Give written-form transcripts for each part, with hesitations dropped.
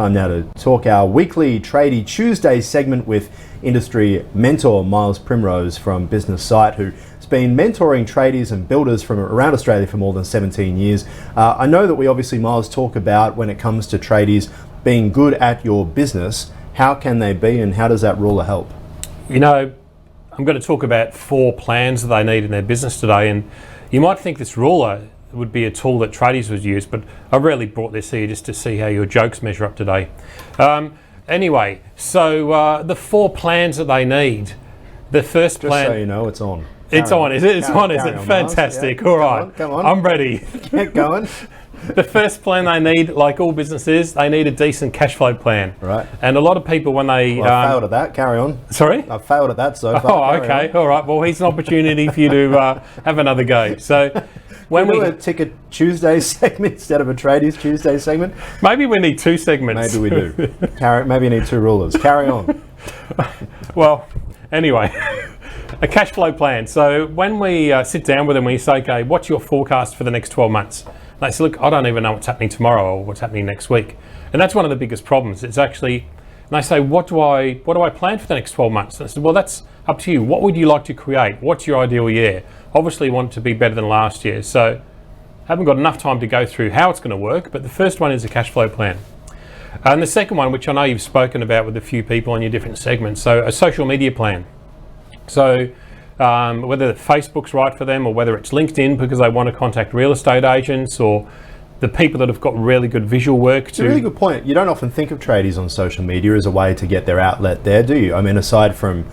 Time now to talk our weekly Tradie Tuesday segment with industry mentor Miles Primrose from BusinessSight, who's been mentoring tradies and builders from around Australia for more than 17 years. I know that we obviously, Miles, talk about when it comes to tradies being good at your business. How can they be, and how does that ruler help? You know, I'm going to talk about 4 plans that they need in their business today, and you might think this ruler would be a tool that tradies would use, but I've really brought this here just to see how your jokes measure up today. Anyway, so the 4 plans that they need. The first plan... Just so you know, it's on. It's on, is it? It's on, is it? Fantastic. Yeah. All right. Come on. I'm ready. Get going. The first plan they need, like all businesses, they need a decent cash flow plan. Right. And a lot of people, when they... Well, I failed at that. Carry on. Sorry? I've failed at that so far. Oh, okay. All right. Well, here's an opportunity for you to have another go. So... When we do a Ticket Tuesday segment instead of a Tradies Tuesday segment? Maybe we need 2 segments. Maybe we do. Maybe you need 2 rulers. Carry on. Well, anyway, a cash flow plan. So when we sit down with them, we say, okay, what's your forecast for the next 12 months? And they say, look, I don't even know what's happening tomorrow or what's happening next week. And that's one of the biggest problems. It's actually, and they say, what do I plan for the next 12 months? And I said, well, that's up to you. What would you like to create? What's your ideal year? Obviously want it to be better than last year. So haven't got enough time to go through how it's going to work, but the first one is a cash flow plan. And the second one, which I know you've spoken about with a few people on your different segments, so a social media plan. So whether Facebook's right for them or whether it's LinkedIn because they want to contact real estate agents or the people that have got really good visual work. It's a really good point. You don't often think of tradies on social media as a way to get their outlet there, do you? I mean, aside from,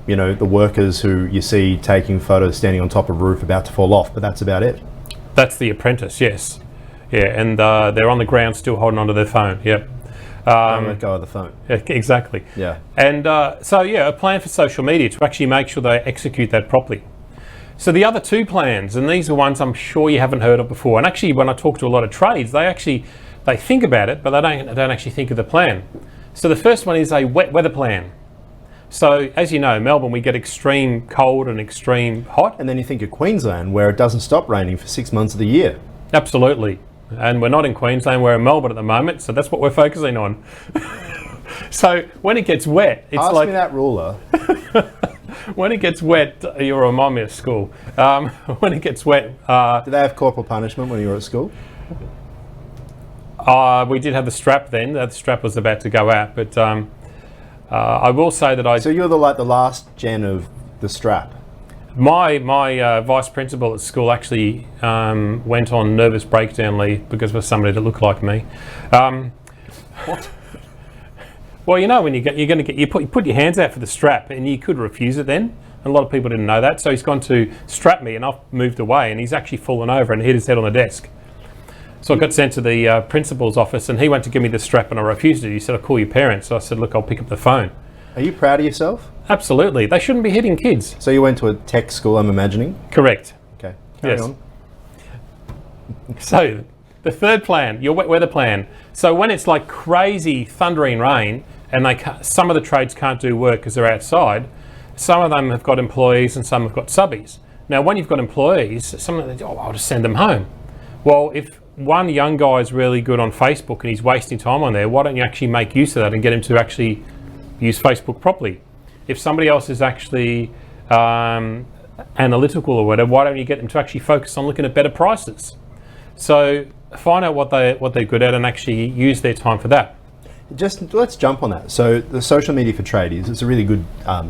you know, the workers who you see taking photos standing on top of a roof about to fall off, but that's about it. That's the apprentice, yes. Yeah, and they're on the ground still holding onto their phone, yep. Don't let go of the phone. Yeah, exactly. Yeah. And so, yeah, a plan for social media to actually make sure they execute that properly. So the other 2 plans, and these are ones I'm sure you haven't heard of before, and actually when I talk to a lot of trades, they think about it, but they don't actually think of the plan. So the first one is a wet weather plan. So, as you know, Melbourne, we get extreme cold and extreme hot. And then you think of Queensland, where it doesn't stop raining for 6 months of the year. Absolutely. And we're not in Queensland, we're in Melbourne at the moment, so that's what we're focusing on. So, when it gets wet, it's Ask like... me that ruler. When it gets wet, you'll remind me of school. When it gets wet... Did they have corporal punishment when you were at school? We did have the strap then. The strap was about to go out, but... I will say that So you're the last gen of the strap. My vice principal at school actually went on nervous breakdown leave because of somebody that looked like me. What? Well, you know, when you put your hands out for the strap, and you could refuse it then. And a lot of people didn't know that, so he's gone to strap me, and I've moved away, and he's actually fallen over and hit his head on the desk. So I got sent to the principal's office, and he went to give me the strap and I refused it. He said, I'll call your parents. So I said, look, I'll pick up the phone. Are you proud of yourself? Absolutely. They shouldn't be hitting kids. So you went to a tech school, I'm imagining? Correct. Okay, carry on. So the third plan, your wet weather plan. So when it's like crazy thundering rain and some of the trades can't do work because they're outside, some of them have got employees and some have got subbies. Now when you've got employees, some of them, I'll just send them home. Well, if one young guy is really good on Facebook and he's wasting time on there, why don't you actually make use of that and get him to actually use Facebook properly? If somebody else is actually analytical or whatever, why don't you get them to actually focus on looking at better prices? So find out what they're good at and actually use their time for that. Just let's jump on that. So the social media for tradies is a really good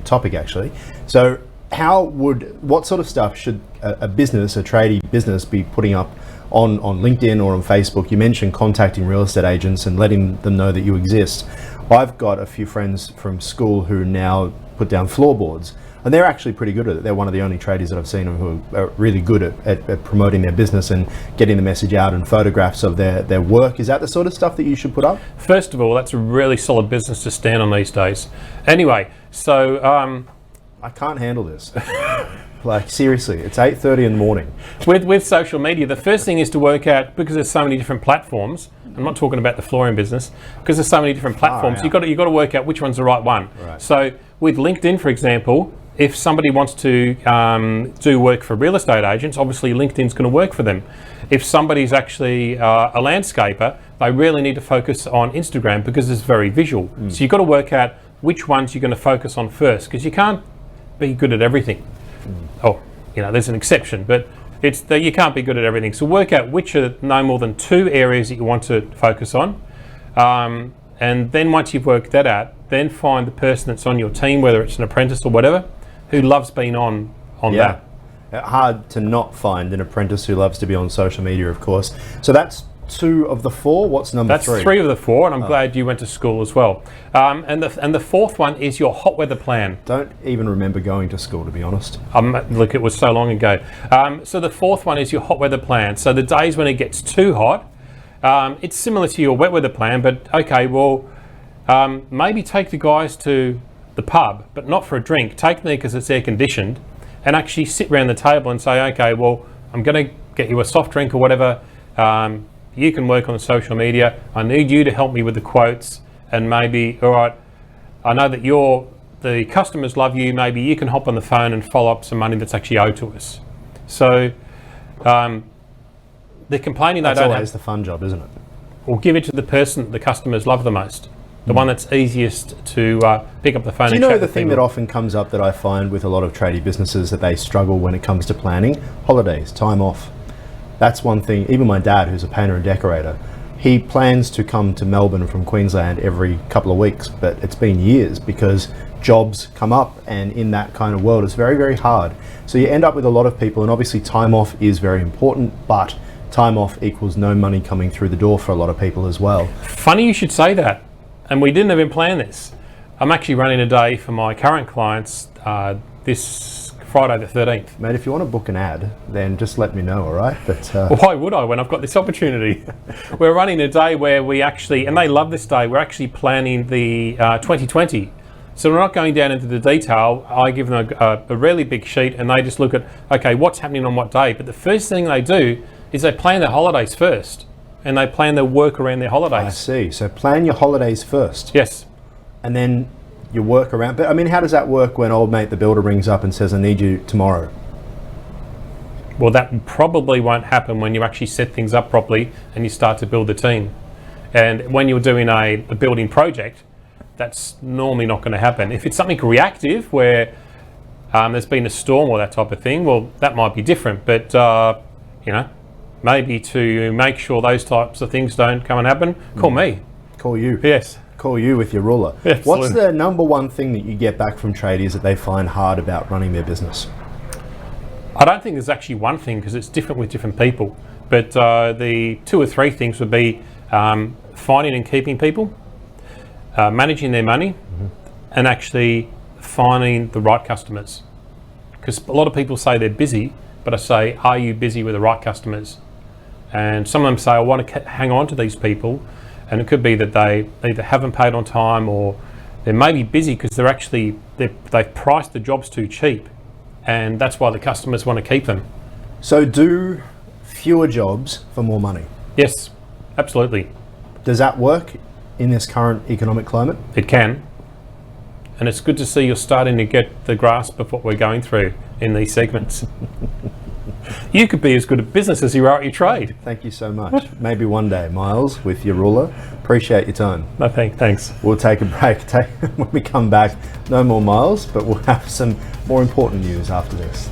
topic actually. So what sort of stuff should a tradie business be putting up on LinkedIn or on Facebook? You mentioned contacting real estate agents and letting them know that you exist. I've got a few friends from school who now put down floorboards, and they're actually pretty good at it. They're one of the only tradies that I've seen who are really good at promoting their business and getting the message out and photographs of their work. Is that the sort of stuff that you should put up? First of all, that's a really solid business to stand on these days. Anyway, so... I can't handle this. Like seriously, it's 8:30 in the morning. With social media, the first thing is to work out, because there's so many different platforms. I'm not talking about the flooring business, because there's so many different platforms. You've got to work out which one's the right one. Right. So with LinkedIn, for example, if somebody wants to do work for real estate agents, obviously LinkedIn's going to work for them. If somebody's actually a landscaper, they really need to focus on Instagram because it's very visual. So you've got to work out which ones you're going to focus on first, because you can't be good at everything. Oh, there's an exception, but it's that you can't be good at everything. So work out which are no more than 2 areas that you want to focus on. And then once you've worked that out, then find the person that's on your team, whether it's an apprentice or whatever, who loves being on that. Hard to not find an apprentice who loves to be on social media, of course. So that's 2 of the 4. What's number 3? That's 3 of the 4, and I'm glad you went to school as well. And the 4th one is your hot weather plan. Don't even remember going to school, to be honest. Look, it was so long ago. So the 4th one is your hot weather plan. So the days when it gets too hot, it's similar to your wet weather plan, but okay, well, maybe take the guys to the pub, but not for a drink. Take them there because it's air conditioned, and actually sit around the table and say, okay, well, I'm going to get you a soft drink or whatever. You can work on the social media. I need you to help me with the quotes, and maybe, all right, I know that the customers love you. Maybe you can hop on the phone and follow up some money that's actually owed to us. So they're complaining they don't have. That's always the fun job, isn't it? Or give it to the person that the customers love the most. The one that's easiest to pick up the phone and chat with people. Do you know the thing that often comes up that I find with a lot of tradie businesses that they struggle when it comes to planning? Holidays, time off. That's one thing. Even my dad, who's a painter and decorator, he plans to come to Melbourne from Queensland every couple of weeks, but it's been years because jobs come up, and in that kind of world it's very, very hard. So you end up with a lot of people, and obviously time off is very important, but time off equals no money coming through the door for a lot of people as well. Funny you should say that. And we didn't even plan this. I'm actually running a day for my current clients this Friday the 13th. Mate, if you want to book an ad, then just let me know, all right? But well, why would I when I've got this opportunity? We're running a day where we actually, and they love this day, we're actually planning the 2020. So we're not going down into the detail. I give them a really big sheet, and they just look at, okay, what's happening on what day? But the first thing they do is they plan their holidays first. And they plan their work around their holidays. I see. So plan your holidays first. Yes. And then you work around. But I mean, how does that work when old mate the builder rings up and says, I need you tomorrow? Well, that probably won't happen when you actually set things up properly and you start to build the team. And when you're doing a building project, that's normally not going to happen. If it's something reactive where there's been a storm or that type of thing, well, that might be different. But, maybe to make sure those types of things don't come and happen, call me. Call you. Yes. Call you with your ruler. Absolutely. What's the number one thing that you get back from tradies that they find hard about running their business? I don't think there's actually one thing because it's different with different people. But the 2 or 3 things would be finding and keeping people, managing their money, and actually finding the right customers. Because a lot of people say they're busy, but I say, are you busy with the right customers? And some of them say, I want to hang on to these people, and it could be that they either haven't paid on time or they may be busy because they've priced the jobs too cheap, and that's why the customers want to keep them. So do fewer jobs for more money? Yes, absolutely. Does that work in this current economic climate? It can, and it's good to see you're starting to get the grasp of what we're going through in these segments. You could be as good at business as you are at your trade. Thank you so much. Maybe one day, Miles, with your ruler. Appreciate your time. No, thanks. We'll take a break. When we come back, no more Miles, but we'll have some more important news after this.